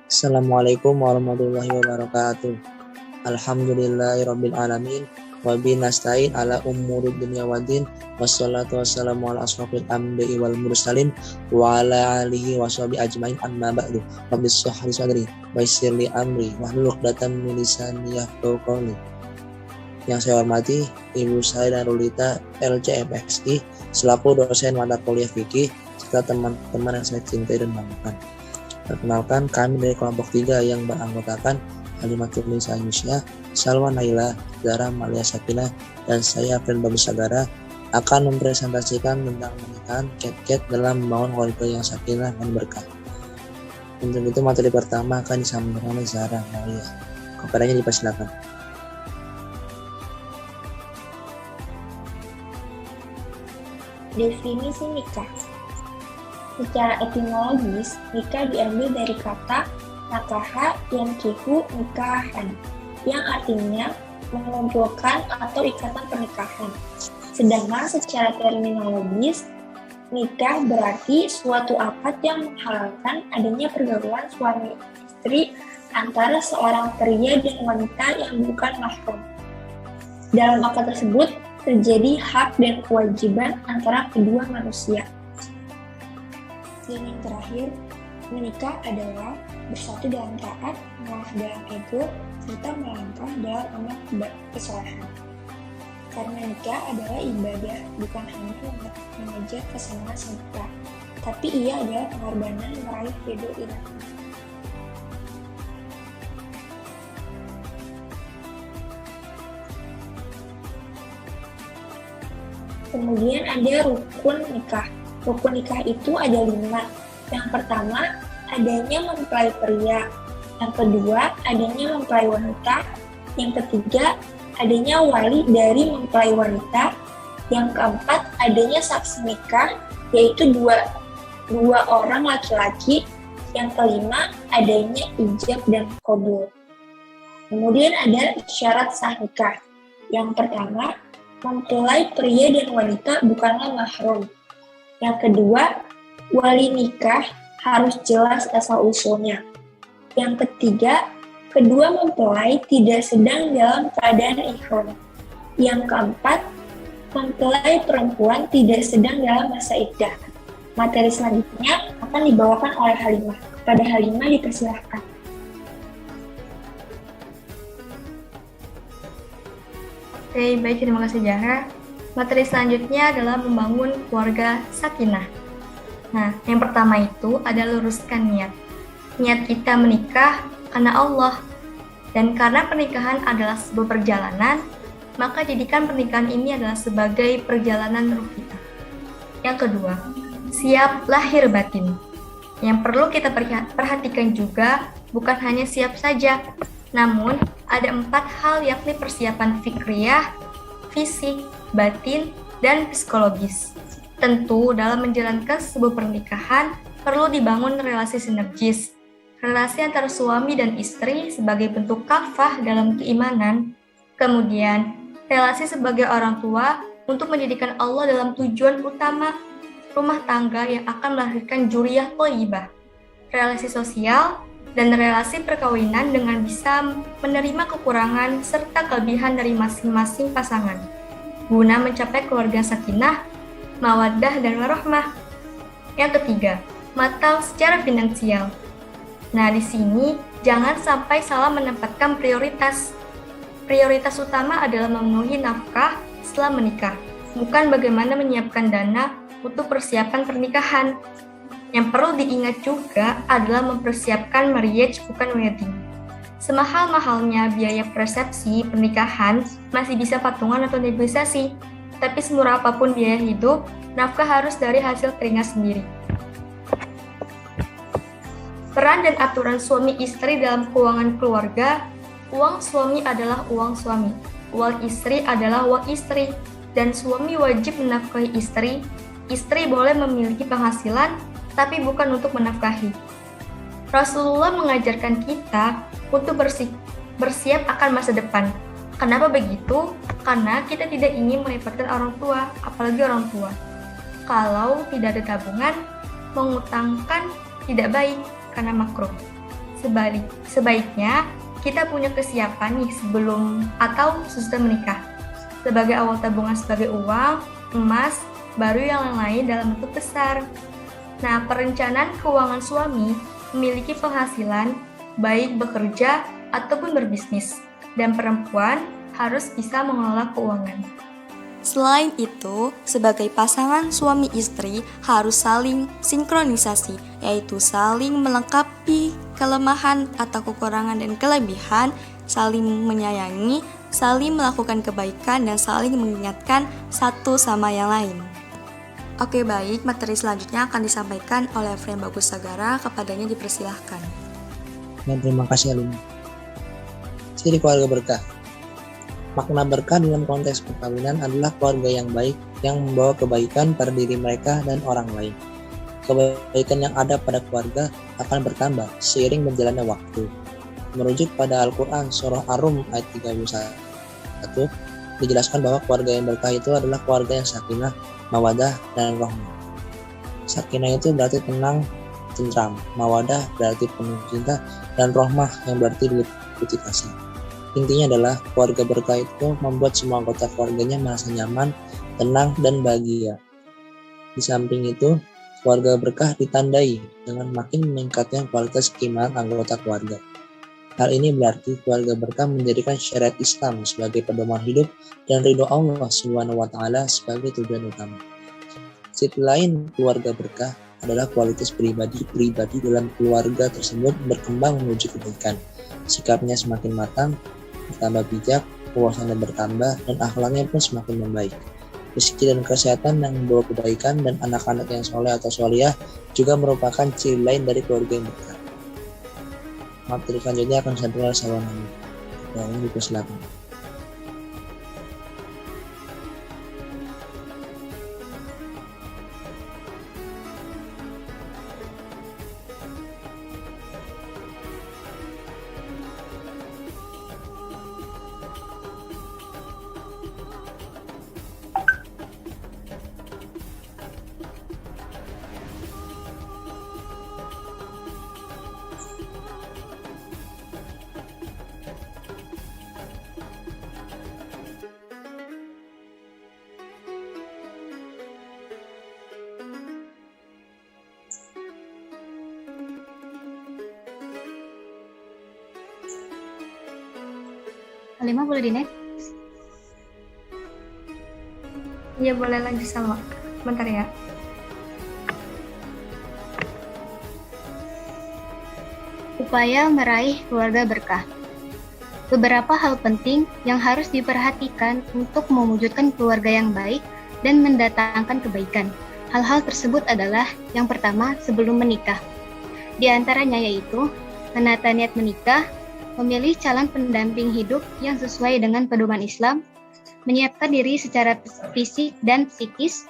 Assalamualaikum warahmatullahi wabarakatuh. Alhamdulillahirabbil alamin wa bihi nasta'in ala umuri dunya waddin wassalatu wassalamu ala asrofil anbiya'i wal mursalin wa ala alihi washabihi ajmain amma ba'du. Rabbis shrah li sadri wa yassir li amri wahlul 'uqdatam min lisani yafqahu qawli. Yang saya hormati Ibu saya Darulita LCMSI selaku dosen mata kuliah fikih serta teman-teman yang saya cintai dan banggakan. Perkenalkan, kami dari kelompok 3 yang beranggotakan Halimatul Nisa Aisyah, Salwa Naila, Zara Malia Sakinah, dan saya April Bagus Sagara akan mempresentasikan tentang pernikahan ket-ket dalam membangun keluarga yang sakinah dan berkah. Untuk itu materi pertama akan disampaikan oleh Zara Malia. Kepadanya dipersilakan. Definisi nikah. Secara etimologis, nikah diambil dari kata nakaha yankihu nikahan, yang artinya mengumpulkan atau ikatan pernikahan. Sedangkan secara terminologis, nikah berarti suatu akad yang menghalalkan adanya pergaulan suami istri antara seorang pria dan wanita yang bukan mahram. Dalam akad tersebut terjadi hak dan kewajiban antara kedua manusia. Dan yang terakhir, menikah adalah bersatu dalam taat, mengalah dalam ego, serta melangkah dalam amal kesolehan. Karena nikah adalah ibadah, bukan hanya mengejar kesenangan semata, tapi ia adalah pengorbanan meraih ridho ilahi. Kemudian ada rukun nikah. Rukun nikah itu ada 5. Yang pertama, adanya mempelai pria. Yang kedua, adanya mempelai wanita. Yang ketiga, adanya wali dari mempelai wanita. Yang keempat, adanya saksi nikah, yaitu dua orang laki-laki. Yang kelima, adanya ijab dan qabul. Kemudian ada syarat sah nikah. Yang pertama, mempelai pria dan wanita bukanlah mahram. Yang kedua, wali nikah harus jelas asal-usulnya. Yang ketiga, kedua mempelai tidak sedang dalam keadaan ihram. Yang keempat, mempelai perempuan tidak sedang dalam masa iddah. Materi selanjutnya akan dibawakan oleh Halimah. Kepada Halimah dipersilahkan. Oke, baik, terima kasih Zahra. Materi selanjutnya adalah membangun keluarga sakinah. Nah, yang pertama itu adalah luruskan niat. Niat kita menikah karena Allah. Dan karena pernikahan adalah sebuah perjalanan, maka jadikan pernikahan ini adalah sebagai perjalanan ruh kita. Yang kedua, siap lahir batin. Yang perlu kita perhatikan juga bukan hanya siap saja, namun ada 4 hal yakni persiapan fikriyah, fisik, batin, dan psikologis. Tentu dalam menjalankan sebuah pernikahan perlu dibangun relasi sinergis, relasi antara suami dan istri sebagai bentuk kafah dalam keimanan, kemudian relasi sebagai orang tua untuk menjadikan Allah dalam tujuan utama rumah tangga yang akan melahirkan dzurriyyah thayyibah, relasi sosial, dan relasi perkawinan dengan bisa menerima kekurangan serta kelebihan dari masing-masing pasangan, guna mencapai keluarga sakinah, mawaddah, dan warahmah. Yang ketiga, matang secara finansial. Nah, di sini jangan sampai salah menempatkan prioritas. Prioritas utama adalah memenuhi nafkah setelah menikah, bukan bagaimana menyiapkan dana untuk persiapan pernikahan. Yang perlu diingat juga adalah mempersiapkan marriage bukan wedding. Semahal-mahalnya biaya resepsi pernikahan masih bisa patungan atau negosiasi, tapi semurah apapun biaya hidup, nafkah harus dari hasil keringat sendiri. Peran dan aturan suami istri dalam keuangan keluarga. Uang suami adalah uang suami, uang istri adalah uang istri, dan suami wajib menafkahi istri. Istri boleh memiliki penghasilan, tapi bukan untuk menafkahi. Rasulullah mengajarkan kita untuk bersiap akan masa depan. Kenapa begitu? Karena kita tidak ingin merepotkan orang tua, apalagi orang tua. Kalau tidak ada tabungan, mengutangkan tidak baik karena makruh. sebaiknya kita punya kesiapan nih sebelum atau sesudah menikah. Sebagai awal tabungan sebagai uang, emas, baru yang lain dalam bentuk besar. Nah, perencanaan keuangan suami memiliki penghasilan baik bekerja ataupun berbisnis, dan perempuan harus bisa mengelola keuangan. Selain itu, sebagai pasangan suami istri harus saling sinkronisasi, yaitu saling melengkapi kelemahan atau kekurangan dan kelebihan, saling menyayangi, saling melakukan kebaikan, dan saling mengingatkan satu sama yang lain. Oke, baik, materi selanjutnya akan disampaikan oleh Friend Bagus Sagara, kepadanya dipersilahkan. Dan terima kasih Alina. Ciri keluarga berkah. Makna berkah dalam konteks perkawinan adalah keluarga yang baik yang membawa kebaikan pada diri mereka dan orang lain. Kebaikan yang ada pada keluarga akan bertambah seiring berjalannya waktu. Merujuk pada Al-Quran Surah Ar-Rum ayat 31, dijelaskan bahwa keluarga yang berkah itu adalah keluarga yang sakinah, mawadah, dan rahmah. Sakinah itu berarti tenang, tentram, mawadah berarti penuh cinta, dan rahmah yang berarti diliputi kasih. Intinya adalah keluarga berkah itu membuat semua anggota keluarganya merasa nyaman, tenang, dan bahagia. Di samping itu, keluarga berkah ditandai dengan makin meningkatnya kualitas keimanan anggota keluarga. Hal ini berarti keluarga berkah menjadikan syariat Islam sebagai pedoman hidup dan ridho Allah Subhanahu wa Ta'ala sebagai tujuan utama. Sisi lain keluarga berkah adalah kualitas pribadi dalam keluarga tersebut berkembang menuju kebaikan. Sikapnya semakin matang, bertambah bijak, wawasannya bertambah, dan akhlaknya pun semakin membaik. Rezeki dan kesehatan yang membawa kebaikan dan anak-anak yang soleh atau solihah juga merupakan ciri lain dari keluarga yang berkah. Materi selanjutnya akan disampaikan oleh Sawanani. Yang ini dipersilakan. Halimah boleh di-next? Ya, boleh lanjut sama. Bentar ya. Upaya meraih keluarga berkah. Beberapa hal penting yang harus diperhatikan untuk mewujudkan keluarga yang baik dan mendatangkan kebaikan. Hal-hal tersebut adalah yang pertama sebelum menikah. Di antaranya yaitu menata niat menikah, memilih calon pendamping hidup yang sesuai dengan pedoman Islam, menyiapkan diri secara fisik dan psikis,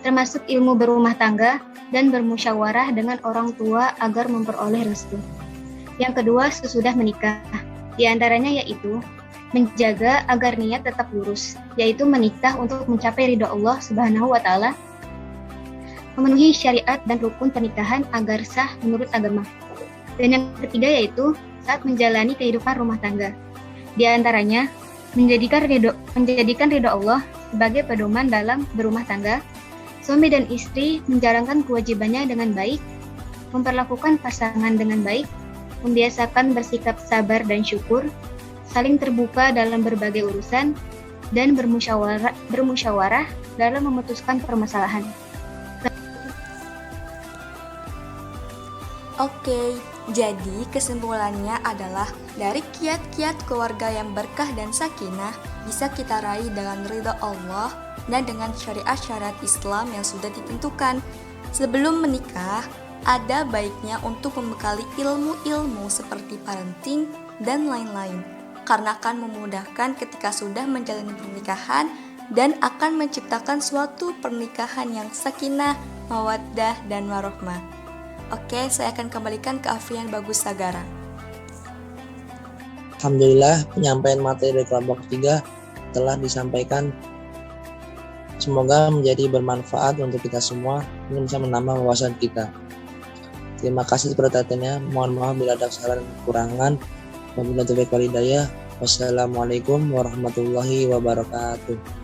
termasuk ilmu berumah tangga, dan bermusyawarah dengan orang tua agar memperoleh restu. Yang kedua, sesudah menikah. Di antaranya yaitu menjaga agar niat tetap lurus, yaitu menikah untuk mencapai ridho Allah Subhanahu wa Ta'ala, memenuhi syariat dan rukun pernikahan agar sah menurut agama. Dan yang ketiga yaitu saat menjalani kehidupan rumah tangga. Di antaranya, menjadikan ridho Allah sebagai pedoman dalam berumah tangga, suami dan istri menjalankan kewajibannya dengan baik, memperlakukan pasangan dengan baik, membiasakan bersikap sabar dan syukur, saling terbuka dalam berbagai urusan, dan bermusyawarah dalam memutuskan permasalahan. Oke, jadi kesimpulannya adalah dari kiat-kiat keluarga yang berkah dan sakinah bisa kita raih dengan ridha Allah dan dengan syariat-syariat Islam yang sudah ditentukan. Sebelum menikah, ada baiknya untuk membekali ilmu-ilmu seperti parenting dan lain-lain, karena akan memudahkan ketika sudah menjalani pernikahan dan akan menciptakan suatu pernikahan yang sakinah, mawaddah, dan warahmah. Oke, saya akan kembalikan ke Afrian Bagus Sagara. Alhamdulillah, penyampaian materi dari kelompok 3 telah disampaikan. Semoga menjadi bermanfaat untuk kita semua dan bisa menambah wawasan kita. Terima kasih perhatiannya. Mohon maaf bila ada kesalahan dan kekurangan. Wabillahi taufiq wal hidayah. Wassalamualaikum warahmatullahi wabarakatuh.